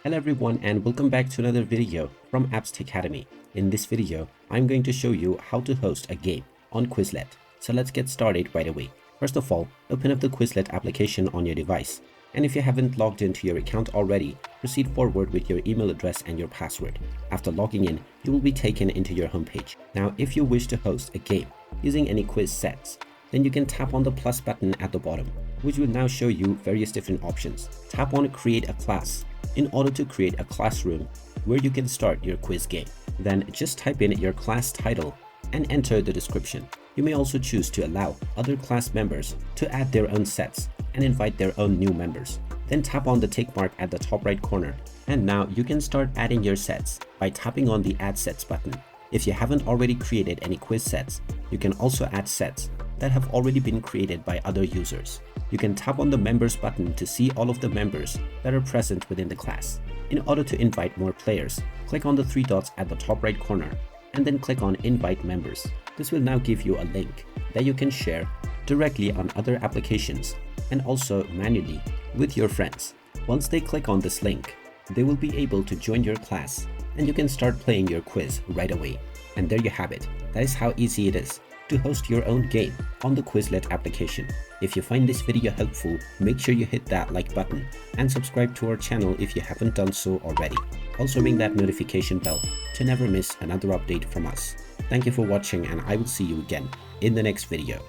Hello everyone and welcome back to another video from Apps Academy. In this video, I'm going to show you how to host a game on Quizlet. So let's get started right away. First of all, open up the Quizlet application on your device. And if you haven't logged into your account already, proceed forward with your email address and your password. After logging in, you will be taken into your homepage. Now, if you wish to host a game using any quiz sets, then you can tap on the plus button at the bottom, which will now show you various different options. Tap on Create a Class in order to create a classroom where you can start your quiz game. Then just type in your class title and enter the description. You may also choose to allow other class members to add their own sets and invite their own new members. Then tap on the tick mark at the top right corner. And now you can start adding your sets by tapping on the Add Sets button. If you haven't already created any quiz sets, you can also add sets that have already been created by other users. You can tap on the Members button to see all of the members that are present within the class. In order to invite more players, click on the three dots at the top right corner and then click on Invite Members. This will now give you a link that you can share directly on other applications and also manually with your friends. Once they click on this link, they will be able to join your class and you can start playing your quiz right away. And there you have it. That is how easy it is to host your own game on the Quizlet application. If you find this video helpful, make sure you hit that like button and subscribe to our channel if you haven't done so already. Also ring that notification bell to never miss another update from us. Thank you for watching and I will see you again in the next video.